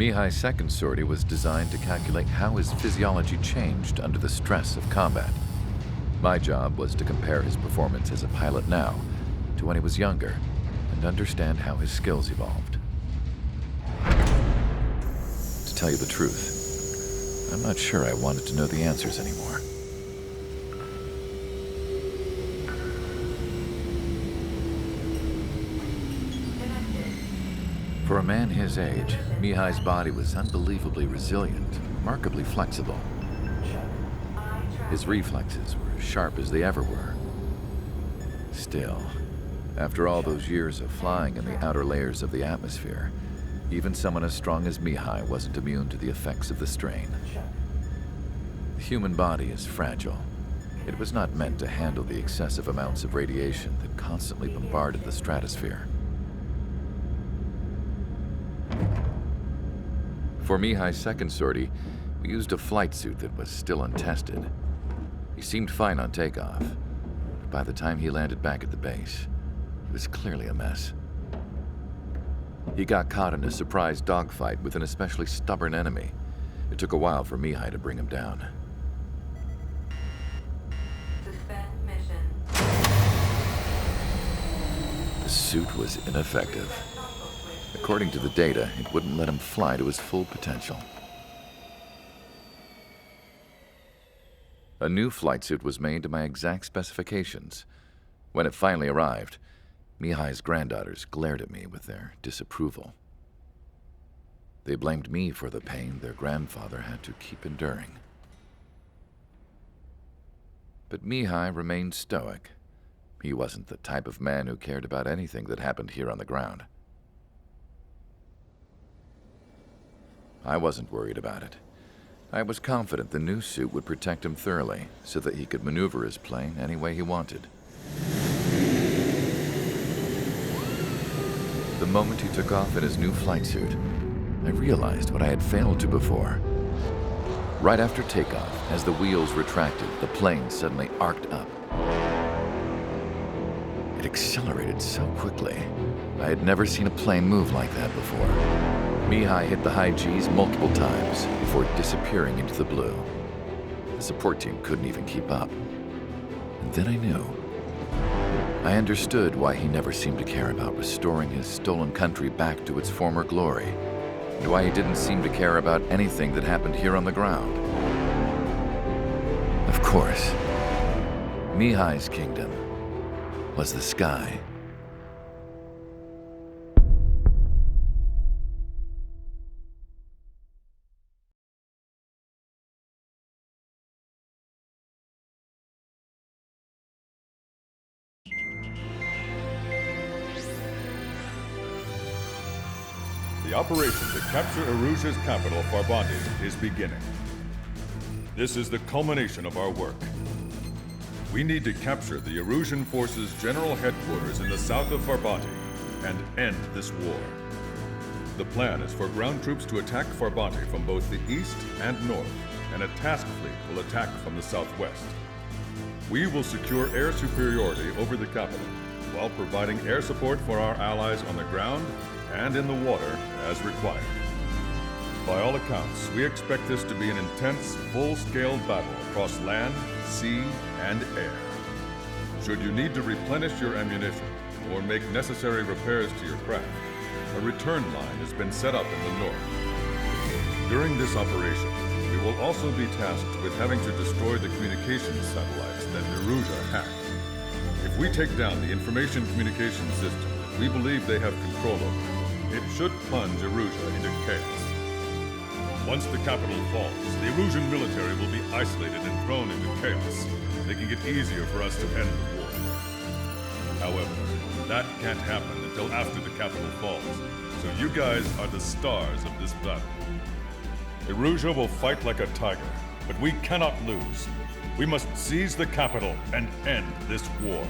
Mihai's second sortie was designed to calculate how his physiology changed under the stress of combat. My job was to compare his performance as a pilot now to when he was younger and understand how his skills evolved. To tell you the truth, I'm not sure I wanted to know the answers anymore. For a man his age, Mihai's body was unbelievably resilient, remarkably flexible. His reflexes were as sharp as they ever were. Still, after all those years of flying in the outer layers of the atmosphere, even someone as strong as Mihai wasn't immune to the effects of the strain. The human body is fragile. It was not meant to handle the excessive amounts of radiation that constantly bombarded the stratosphere. For Mihai's second sortie, we used a flight suit that was still untested. He seemed fine on takeoff, but by the time he landed back at the base, he was clearly a mess. He got caught in a surprise dogfight with an especially stubborn enemy. It took a while for Mihai to bring him down. Suspend mission. The suit was ineffective. According to the data, it wouldn't let him fly to his full potential. A new flight suit was made to my exact specifications. When it finally arrived, Mihai's granddaughters glared at me with their disapproval. They blamed me for the pain their grandfather had to keep enduring. But Mihai remained stoic. He wasn't the type of man who cared about anything that happened here on the ground. I wasn't worried about it. I was confident the new suit would protect him thoroughly so that he could maneuver his plane any way he wanted. The moment he took off in his new flight suit, I realized what I had failed to before. Right after takeoff, as the wheels retracted, the plane suddenly arced up. It accelerated so quickly. I had never seen a plane move like that before. Mihai hit the high G's multiple times before disappearing into the blue. The support team couldn't even keep up. And then I knew. I understood why he never seemed to care about restoring his stolen country back to its former glory, and why he didn't seem to care about anything that happened here on the ground. Of course, Mihai's kingdom was the sky. The operation to capture Erusia's capital, Farbanti, is beginning. This is the culmination of our work. We need to capture the Erusian forces' general headquarters in the south of Farbanti and end this war. The plan is for ground troops to attack Farbanti from both the east and north, and a task fleet will attack from the southwest. We will secure air superiority over the capital, while providing air support for our allies on the ground and in the water as required. By all accounts, we expect this to be an intense, full-scale battle across land, sea, and air. Should you need to replenish your ammunition or make necessary repairs to your craft, a return line has been set up in the north. During this operation, we will also be tasked with having to destroy the communications satellites that Erusia hacked. If we take down the information communication system that we believe they have control over, it should plunge Erusia into chaos. Once the capital falls, the Erusian military will be isolated and thrown into chaos, making it easier for us to end the war. However, that can't happen until after the capital falls, so you guys are the stars of this battle. Erusia will fight like a tiger, but we cannot lose. We must seize the capital and end this war.